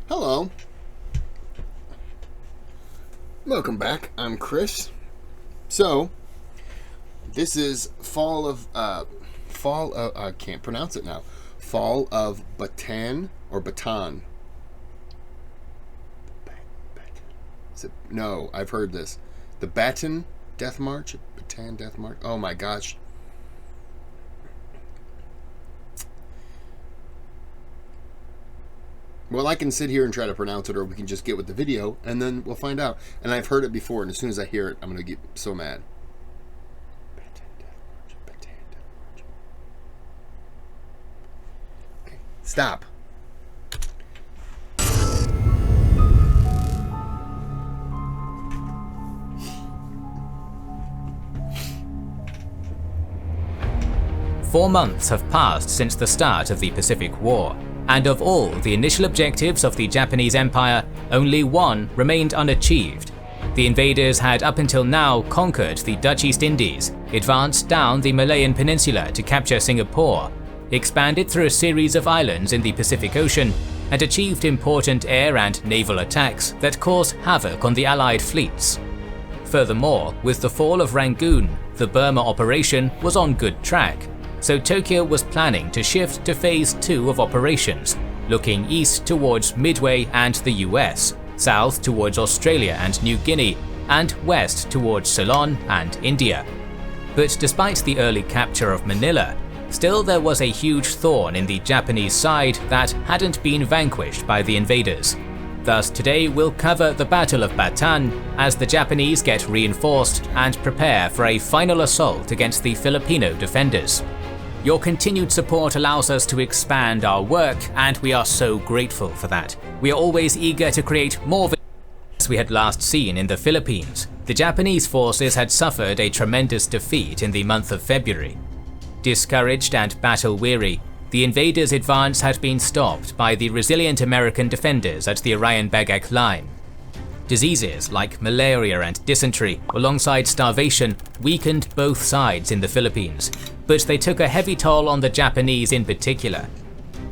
Hello. Welcome back. I'm Kris. So, this is I can't pronounce it now. Fall of Bataan or Bataan. No, I've heard this. The Bataan Death March? Bataan Death March? Oh my gosh. Well, I can sit here and try to pronounce it, or we can just get with the video, and then we'll find out. And I've heard it before, and as soon as I hear it, I'm going to get so mad. Bataan Death March. Bataan Death March. Okay, stop. Four months have passed since the start of the Pacific War, and of all the initial objectives of the Japanese Empire, only one remained unachieved. The invaders had up until now conquered the Dutch East Indies, advanced down the Malayan Peninsula to capture Singapore, expanded through a series of islands in the Pacific Ocean, and achieved important air and naval attacks that caused havoc on the Allied fleets. Furthermore, with the fall of Rangoon, the Burma operation was on good track, so Tokyo was planning to shift to Phase 2 of operations, looking east towards Midway and the US, south towards Australia and New Guinea, and west towards Ceylon and India. But despite the early capture of Manila, still there was a huge thorn in the Japanese side that hadn't been vanquished by the invaders. Thus today we'll cover the Battle of Bataan as the Japanese get reinforced and prepare for a final assault against the Filipino defenders. Your continued support allows us to expand our work, and we are so grateful for that. We are always eager to create more videos. As we had last seen in the Philippines, the Japanese forces had suffered a tremendous defeat in the month of February. Discouraged and battle-weary, the invaders' advance had been stopped by the resilient American defenders at the Irian Bagak Line. Diseases like malaria and dysentery, alongside starvation, weakened both sides in the Philippines, but they took a heavy toll on the Japanese in particular.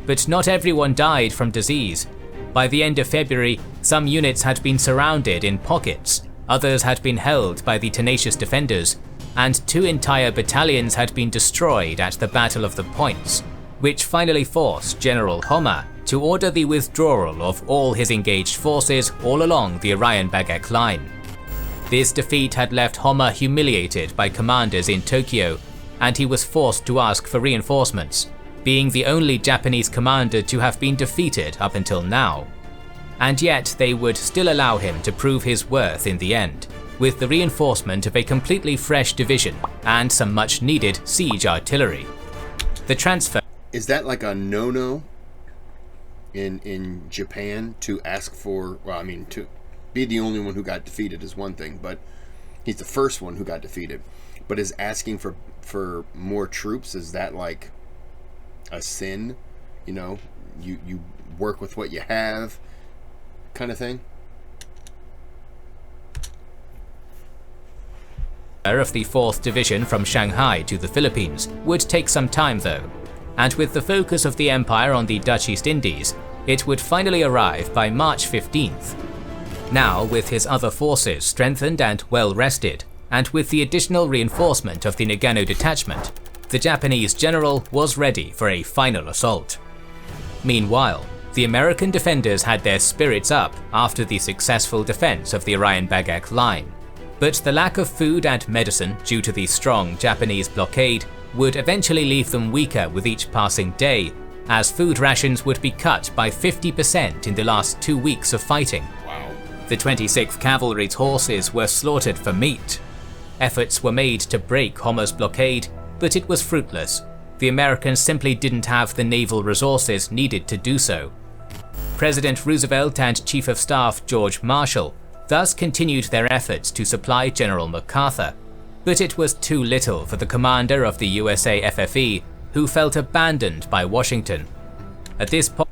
But not everyone died from disease. By the end of February, some units had been surrounded in pockets, others had been held by the tenacious defenders, and 2 entire battalions had been destroyed at the Battle of the Points, which finally forced General Homma to order the withdrawal of all his engaged forces all along the Irian Bagak Line. This defeat had left Homma humiliated by commanders in Tokyo, and he was forced to ask for reinforcements, being the only Japanese commander to have been defeated up until now. And yet they would still allow him to prove his worth in the end, with the reinforcement of a completely fresh division and some much needed siege artillery. The transfer... Is that like a no-no in Japan to ask for, well, I mean, to be the only one who got defeated is one thing, but he's the first one who got defeated. But is asking for more troops, is that like a sin? You know, you work with what you have kind of thing? Of the 4th Division from Shanghai to the Philippines would take some time though, and with the focus of the Empire on the Dutch East Indies, it would finally arrive by March 15th. Now, with his other forces strengthened and well rested, and with the additional reinforcement of the Nagano detachment, the Japanese general was ready for a final assault. Meanwhile, the American defenders had their spirits up after the successful defense of the Irian Bagak Line, but the lack of food and medicine due to the strong Japanese blockade would eventually leave them weaker with each passing day, as food rations would be cut by 50% in the last 2 weeks of fighting. Wow. The 26th Cavalry's horses were slaughtered for meat. Efforts were made to break Homma's blockade, but it was fruitless. The Americans simply didn't have the naval resources needed to do so. President Roosevelt and Chief of Staff George Marshall thus continued their efforts to supply General MacArthur, but it was too little for the commander of the USA FFE, who felt abandoned by Washington. At this point,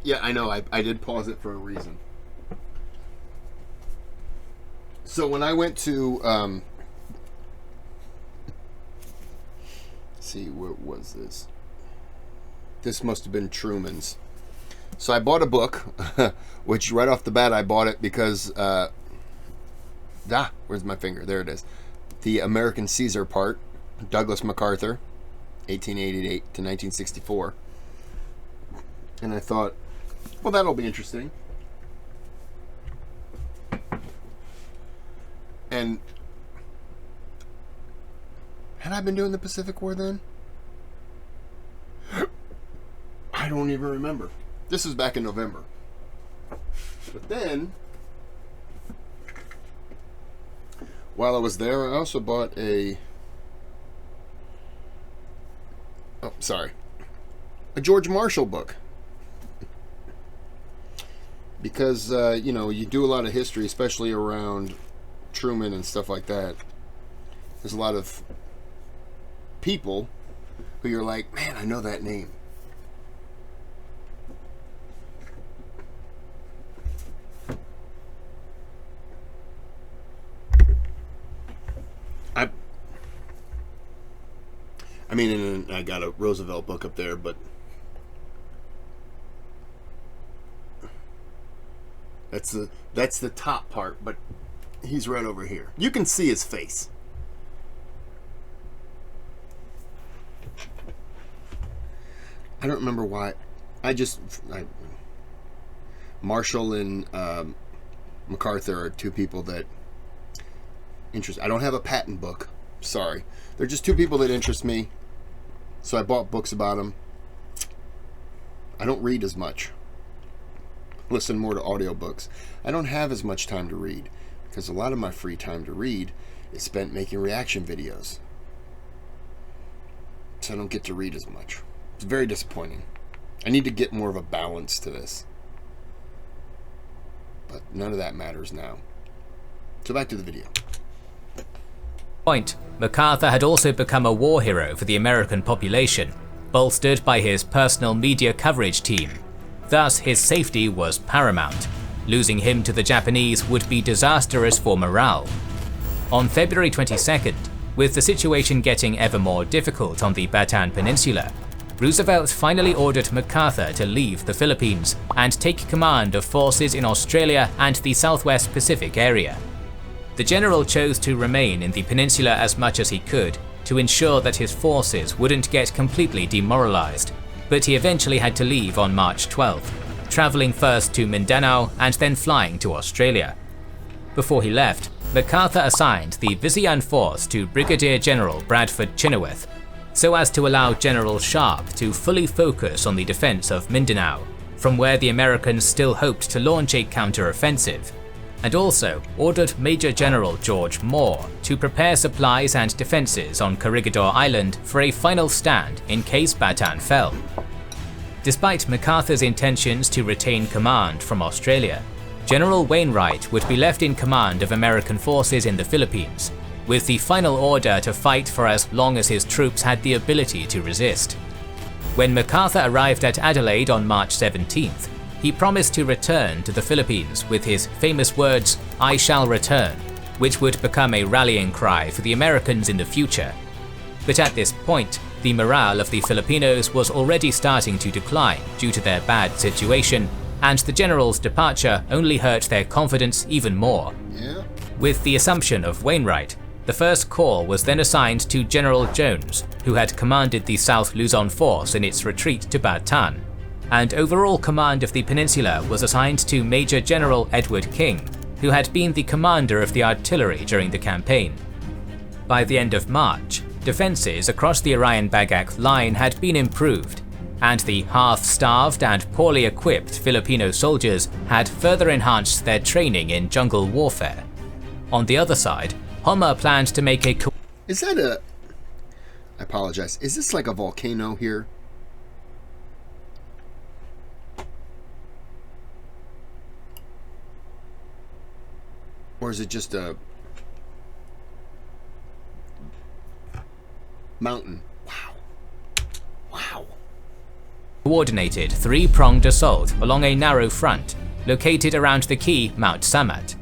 Yeah, I know. I did pause it for a reason. So when I went to see, what was this? This must have been Truman's. So I bought a book, which right off the bat I bought it because, where's my finger? There it is. The American Caesar part, Douglas MacArthur, 1888 to 1964. And I thought, well, that'll be interesting. And had I been doing the Pacific War then? I don't even remember. This was back in November. But then, while I was there, I also bought a George Marshall book. Because, you do a lot of history, especially around Truman and stuff like that. There's a lot of people who you're like, man, I know that name. I mean, and I got a Roosevelt book up there, but that's the top part, but he's right over here. You can see his face. I don't remember why. Marshall and MacArthur are two people that interest. I don't have a Patton book. Sorry. They're just two people that interest me. So I bought books about them. I don't read as much. Listen more to audiobooks. I don't have as much time to read because a lot of my free time to read is spent making reaction videos. So I don't get to read as much. It's very disappointing. I need to get more of a balance to this. But none of that matters now. So back to the video. MacArthur had also become a war hero for the American population, bolstered by his personal media coverage team. Thus, his safety was paramount. Losing him to the Japanese would be disastrous for morale. On February 22nd, with the situation getting ever more difficult on the Bataan Peninsula, Roosevelt finally ordered MacArthur to leave the Philippines and take command of forces in Australia and the Southwest Pacific area. The general chose to remain in the peninsula as much as he could to ensure that his forces wouldn't get completely demoralized, but he eventually had to leave on March 12th, traveling first to Mindanao and then flying to Australia. Before he left, MacArthur assigned the Visayan Force to Brigadier General Bradford Chenoweth, so as to allow General Sharp to fully focus on the defense of Mindanao, from where the Americans still hoped to launch a counter-offensive, and also ordered Major General George Moore to prepare supplies and defences on Corregidor Island for a final stand in case Bataan fell. Despite MacArthur's intentions to retain command from Australia, General Wainwright would be left in command of American forces in the Philippines, with the final order to fight for as long as his troops had the ability to resist. When MacArthur arrived at Adelaide on March 17th, he promised to return to the Philippines with his famous words, "I shall return," which would become a rallying cry for the Americans in the future. But at this point, the morale of the Filipinos was already starting to decline due to their bad situation, and the general's departure only hurt their confidence even more. With the assumption of Wainwright, the first call was then assigned to General Jones, who had commanded the South Luzon force in its retreat to Bataan, and overall command of the peninsula was assigned to Major General Edward King, who had been the commander of the artillery during the campaign. By the end of March, defences across the Orion-Bagak line had been improved, and the half-starved and poorly equipped Filipino soldiers had further enhanced their training in jungle warfare. On the other side, Homer planned to make a... Is that a... I apologize. Is this like a volcano here? Or is it just a mountain? Wow. Coordinated three-pronged assault along a narrow front, located around the key Mount Samat.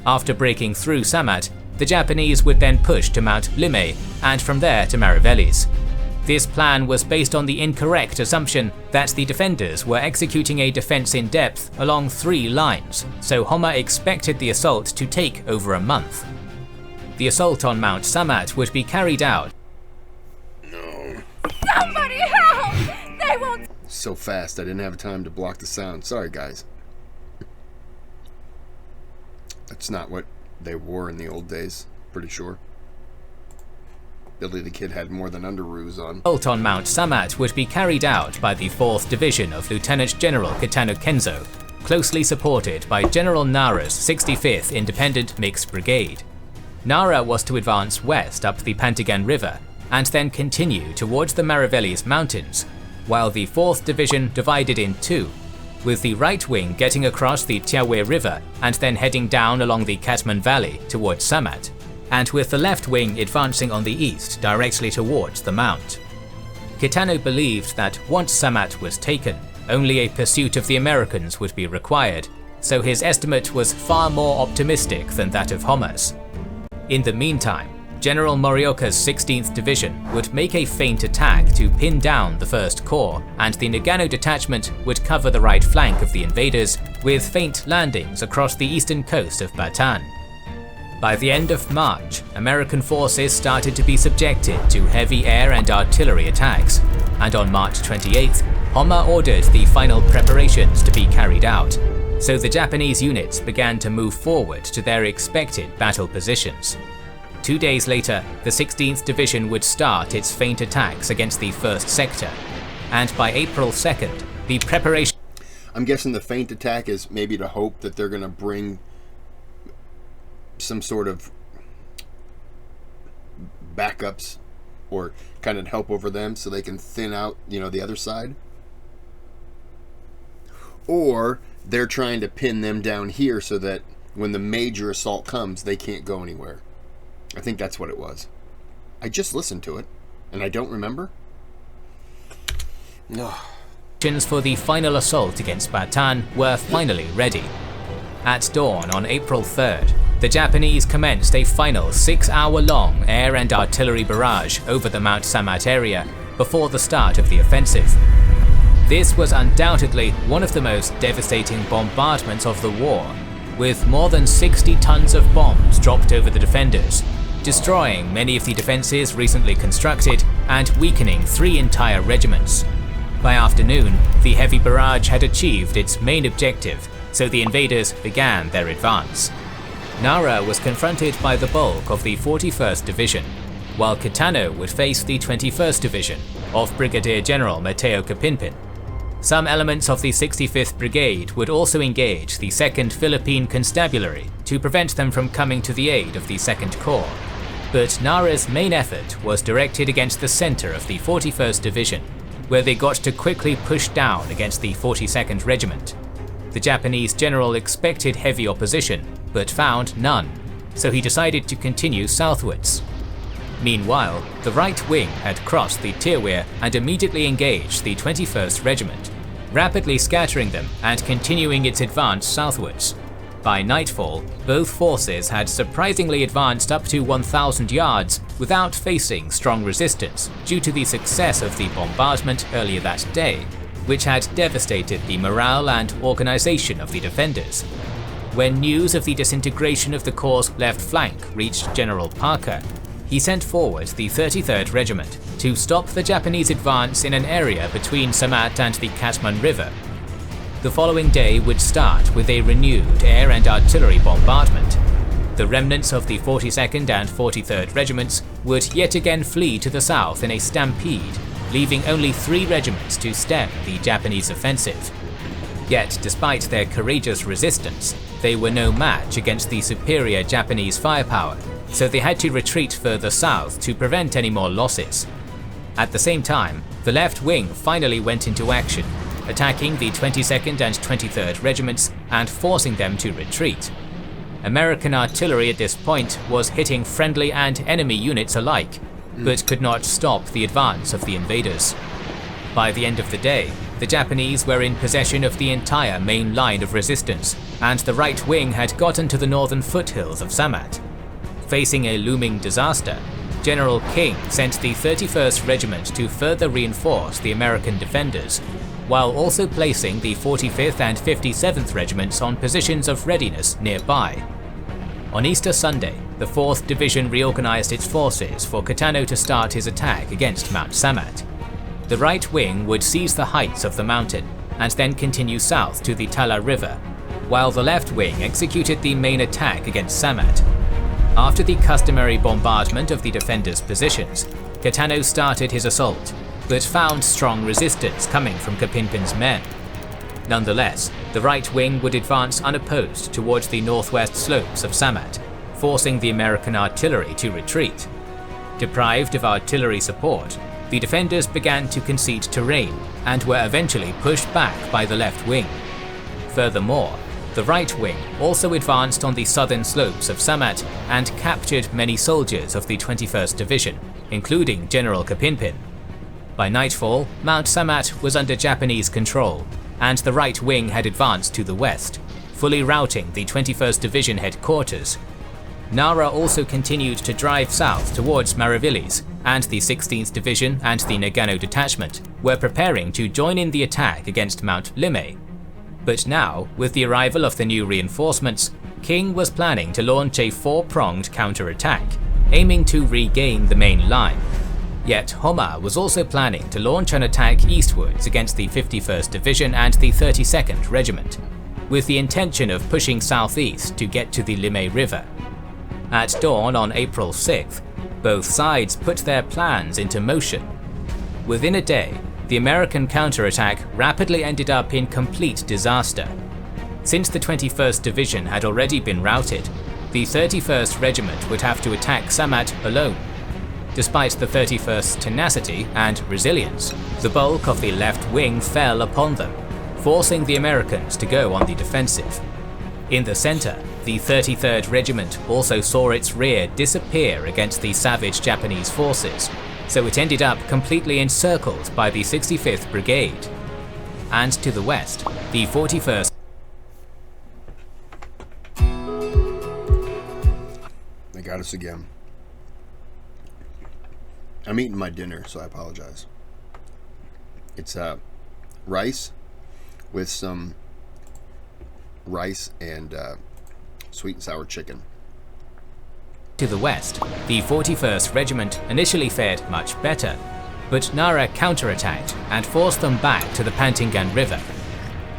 After breaking through Samat, the Japanese would then push to Mount Limay and from there to Mariveles. This plan was based on the incorrect assumption that the defenders were executing a defense in depth along 3 lines, so Homma expected the assault to take over a month. The assault on Mount Samat would be carried out. No. Somebody help! They won't. So fast, I didn't have time to block the sound. Sorry, guys. That's not what they wore in the old days, pretty sure. Billy the Kid had more than underoos on. The assault on Mount Samat would be carried out by the 4th Division of Lieutenant General Kitano Kenzo, closely supported by General Nara's 65th Independent Mixed Brigade. Nara was to advance west up the Pantigan River and then continue towards the Mariveles Mountains, while the 4th Division divided in 2, with the right wing getting across the Tiawe River and then heading down along the Katman Valley towards Samat, and with the left wing advancing on the east directly towards the mount. Kitano believed that once Samat was taken, only a pursuit of the Americans would be required, so his estimate was far more optimistic than that of Homma's. In the meantime, General Morioka's 16th Division would make a feint attack to pin down the 1st Corps, and the Nagano detachment would cover the right flank of the invaders with feint landings across the eastern coast of Bataan. By the end of March, American forces started to be subjected to heavy air and artillery attacks, and on March 28th, Homma ordered the final preparations to be carried out, so the Japanese units began to move forward to their expected battle positions. 2 days later, the 16th Division would start its feint attacks against the 1st Sector, and by April 2nd, the preparation... I'm guessing the feint attack is maybe to hope that they're going to bring some sort of backups or kind of help over them so they can thin out, the other side. Or they're trying to pin them down here so that when the major assault comes, they can't go anywhere. I think that's what it was. I just listened to it, and I don't remember. No. For the final assault against Bataan were finally ready. At dawn on April 3rd, the Japanese commenced a final 6-hour-long air and artillery barrage over the Mount Samat area before the start of the offensive. This was undoubtedly one of the most devastating bombardments of the war, with more than 60 tons of bombs dropped over the defenders, destroying many of the defences recently constructed and weakening 3 entire regiments. By afternoon, the heavy barrage had achieved its main objective, so the invaders began their advance. Nara was confronted by the bulk of the 41st Division, while Kitano would face the 21st Division of Brigadier General Mateo Kapinpin. Some elements of the 65th Brigade would also engage the 2nd Philippine Constabulary to prevent them from coming to the aid of the 2nd Corps, but Nara's main effort was directed against the centre of the 41st Division, where they got to quickly push down against the 42nd Regiment. The Japanese general expected heavy opposition, but found none, so he decided to continue southwards. Meanwhile, the right wing had crossed the Tirwir and immediately engaged the 21st Regiment, rapidly scattering them and continuing its advance southwards. By nightfall, both forces had surprisingly advanced up to 1,000 yards without facing strong resistance due to the success of the bombardment earlier that day, which had devastated the morale and organization of the defenders. When news of the disintegration of the Corps' left flank reached General Parker, he sent forward the 33rd Regiment to stop the Japanese advance in an area between Samat and the Katman River. The following day would start with a renewed air and artillery bombardment. The remnants of the 42nd and 43rd Regiments would yet again flee to the south in a stampede, leaving only 3 regiments to stem the Japanese offensive. Yet, despite their courageous resistance, they were no match against the superior Japanese firepower, so they had to retreat further south to prevent any more losses. At the same time, the left wing finally went into action, attacking the 22nd and 23rd Regiments and forcing them to retreat. American artillery at this point was hitting friendly and enemy units alike, but could not stop the advance of the invaders. By the end of the day, the Japanese were in possession of the entire main line of resistance, and the right wing had gotten to the northern foothills of Samat. Facing a looming disaster, General King sent the 31st Regiment to further reinforce the American defenders, while also placing the 45th and 57th Regiments on positions of readiness nearby. On Easter Sunday, the 4th Division reorganized its forces for Kitano to start his attack against Mount Samat. The right wing would seize the heights of the mountain and then continue south to the Tala River, while the left wing executed the main attack against Samat. After the customary bombardment of the defenders' positions, Kitano started his assault, but found strong resistance coming from Kapinpin's men. Nonetheless, the right wing would advance unopposed towards the northwest slopes of Samat, forcing the American artillery to retreat. Deprived of artillery support, the defenders began to concede terrain and were eventually pushed back by the left wing. Furthermore, the right wing also advanced on the southern slopes of Samat and captured many soldiers of the 21st Division, including General Kapinpin. By nightfall, Mount Samat was under Japanese control, and the right wing had advanced to the west, fully routing the 21st Division headquarters. Nara also continued to drive south towards Marivillis, and the 16th Division and the Nagano detachment were preparing to join in the attack against Mount Limay. But now, with the arrival of the new reinforcements, King was planning to launch a four-pronged counterattack, aiming to regain the main line. Yet Homma was also planning to launch an attack eastwards against the 51st Division and the 32nd Regiment, with the intention of pushing southeast to get to the Limay River. At dawn on April 6th, both sides put their plans into motion. Within a day, the American counterattack rapidly ended up in complete disaster. Since the 21st Division had already been routed, the 31st Regiment would have to attack Samat alone. Despite the 31st's tenacity and resilience, the bulk of the left wing fell upon them, forcing the Americans to go on the defensive. In the center, the 33rd Regiment also saw its rear disappear against the savage Japanese forces, so it ended up completely encircled by the 65th Brigade. And to the west, the 41st. They got us again. I'm eating my dinner, so I apologize. It's rice with some rice and sweet and sour chicken. To the west, the 41st Regiment initially fared much better, but Nara counterattacked and forced them back to the Pantingan River.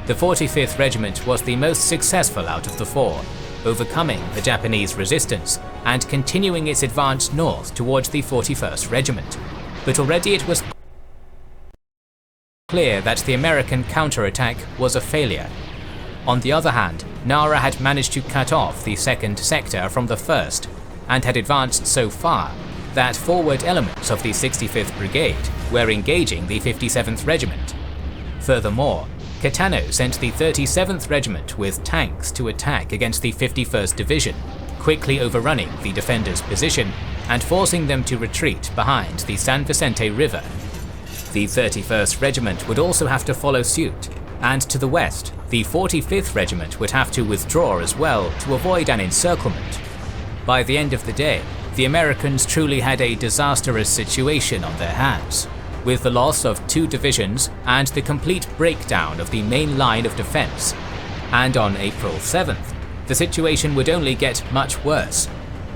The 45th Regiment was the most successful out of the four, overcoming the Japanese resistance and continuing its advance north towards the 41st Regiment. But already it was clear that the American counterattack was a failure. On the other hand, Nara had managed to cut off the 2nd sector from the 1st, and had advanced so far that forward elements of the 65th Brigade were engaging the 57th Regiment. Furthermore, Kitano sent the 37th Regiment with tanks to attack against the 51st Division, quickly overrunning the defenders' position and forcing them to retreat behind the San Vicente River. The 31st Regiment would also have to follow suit, and to the west, the 45th Regiment would have to withdraw as well to avoid an encirclement. By the end of the day, the Americans truly had a disastrous situation on their hands, with the loss of 2 divisions and the complete breakdown of the main line of defense. And on April 7th, the situation would only get much worse.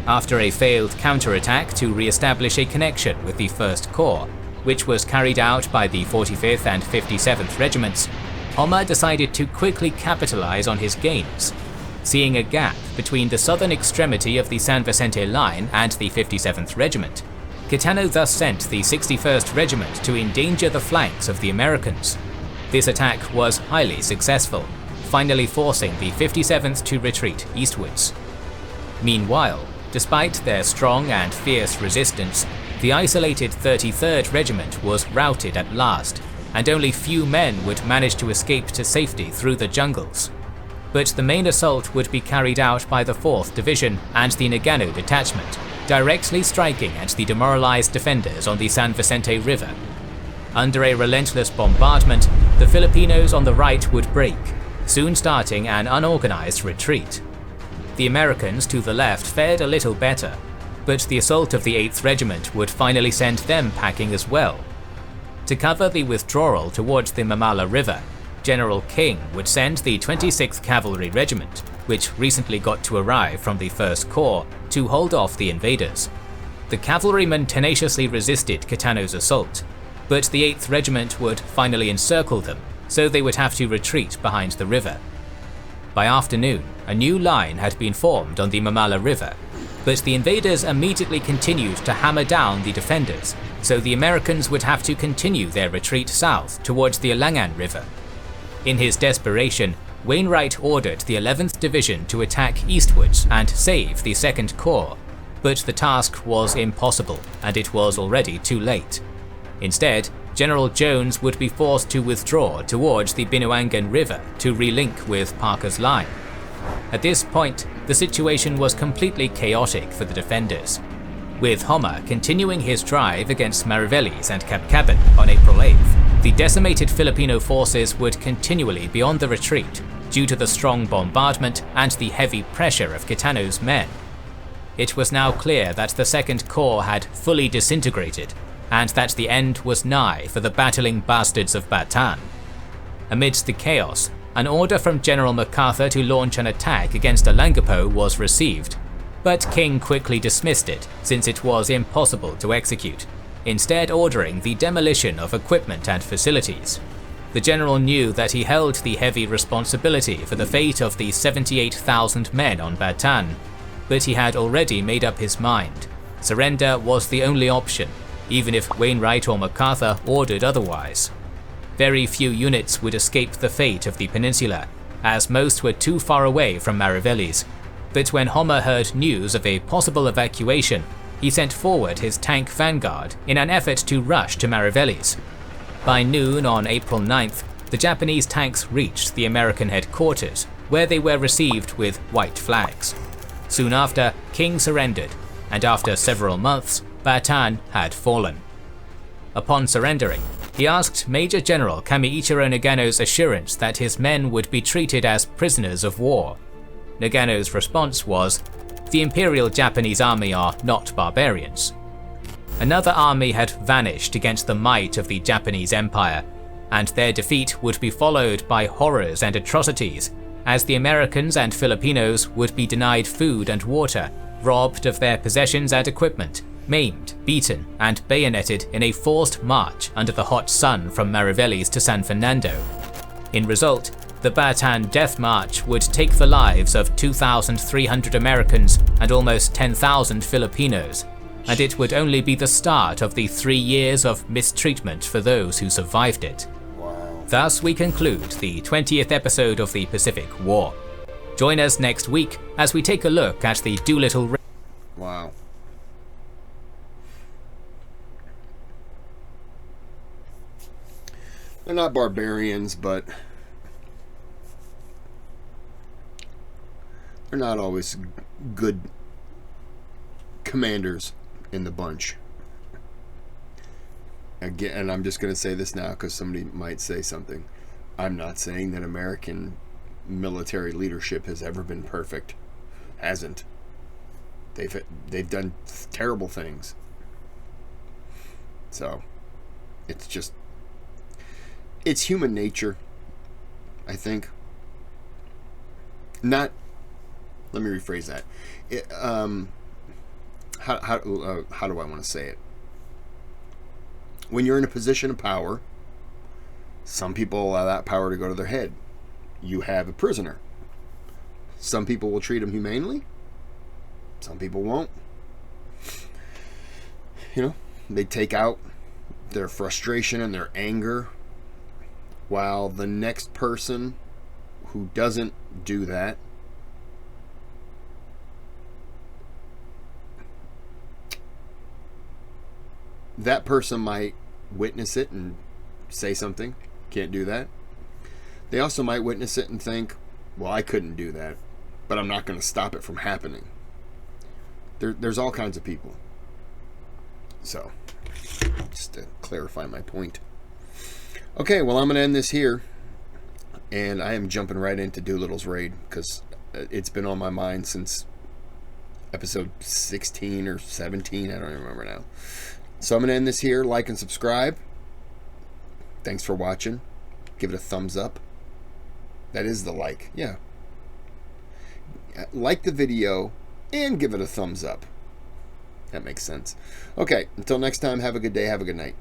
After a failed counterattack to re-establish a connection with the 1st Corps, which was carried out by the 45th and 57th Regiments, Homma decided to quickly capitalize on his gains. Seeing a gap between the southern extremity of the San Vicente line and the 57th Regiment, Kitano thus sent the 61st Regiment to endanger the flanks of the Americans. This attack was highly successful, finally forcing the 57th to retreat eastwards. Meanwhile, despite their strong and fierce resistance, the isolated 33rd Regiment was routed at last, and only few men would manage to escape to safety through the jungles. But the main assault would be carried out by the 4th Division and the Nagano detachment, directly striking at the demoralized defenders on the San Vicente River. Under a relentless bombardment, the Filipinos on the right would break, soon starting an unorganized retreat. The Americans to the left fared a little better. but the assault of the 8th Regiment would finally send them packing as well. To cover the withdrawal towards the Marmala River, General King would send the 26th Cavalry Regiment, which recently got to arrive from the 1st Corps, to hold off the invaders. The cavalrymen tenaciously resisted Kitano's assault, but the 8th Regiment would finally encircle them, so they would have to retreat behind the river. By afternoon, a new line had been formed on the Marmala River, but the invaders immediately continued to hammer down the defenders, so the Americans would have to continue their retreat south towards the Alangan River. In his desperation, Wainwright ordered the 11th Division to attack eastwards and save the 2nd Corps, but the task was impossible, and it was already too late. Instead, General Jones would be forced to withdraw towards the Binuangan River to relink with Parker's line. At this point, the situation was completely chaotic for the defenders, with Homer continuing his drive against Mariveles and Kapkaban on April 8th. The decimated Filipino forces would continually be on the retreat due to the strong bombardment and the heavy pressure of Kitano's men. It was now clear that the 2nd Corps had fully disintegrated, and that the end was nigh for the battling bastards of Bataan. Amidst the chaos, an order from General MacArthur to launch an attack against Olongapo was received, but King quickly dismissed it since it was impossible to execute, instead ordering the demolition of equipment and facilities. The general knew that he held the heavy responsibility for the fate of the 78,000 men on Bataan, but he had already made up his mind. Surrender was the only option, even if Wainwright or MacArthur ordered otherwise. Very few units would escape the fate of the peninsula, as most were too far away from Mariveles. But when Homer heard news of a possible evacuation, he sent forward his tank vanguard in an effort to rush to Mariveles. By noon on April 9th, the Japanese tanks reached the American headquarters, where they were received with white flags. Soon after, King surrendered, and after several months, Bataan had fallen. Upon surrendering, he asked Major General Kamiichiro Nagano's assurance that his men would be treated as prisoners of war. Nagano's response was, "The Imperial Japanese Army are not barbarians." Another army had vanished against the might of the Japanese Empire, and their defeat would be followed by horrors and atrocities, as the Americans and Filipinos would be denied food and water, robbed of their possessions and equipment, maimed, beaten, and bayoneted in a forced march under the hot sun from Mariveles to San Fernando. In result, the Bataan Death March would take the lives of 2,300 Americans and almost 10,000 Filipinos, and it would only be the start of the 3 years of mistreatment for those who survived it. Thus we conclude the 20th episode of the Pacific War. Join us next week as we take a look at the Doolittle. Wow. They're not barbarians, but they're not always good commanders in the bunch. Again, and I'm just going to say this now because somebody might say something. I'm not saying that American military leadership has ever been perfect. Hasn't. They've done terrible things. So, it's human nature, I think. Let me rephrase that. How do I want to say it? When you're in a position of power, some people allow that power to go to their head. You have a prisoner. Some people will treat him humanely. Some people won't. They take out their frustration and their anger, while the next person who doesn't do that person might witness it and say something. Can't do that. They also might witness it and think, well, I couldn't do that, but I'm not going to stop it from happening. There's all kinds of people. So, just to clarify my point. Okay, well, I'm going to end this here, and I am jumping right into Doolittle's raid because it's been on my mind since episode 16 or 17. I don't remember now. So I'm going to end this here. Like and subscribe. Thanks for watching. Give it a thumbs up. That is the like. Yeah. Like the video and give it a thumbs up. That makes sense. Okay. Until next time, have a good day. Have a good night.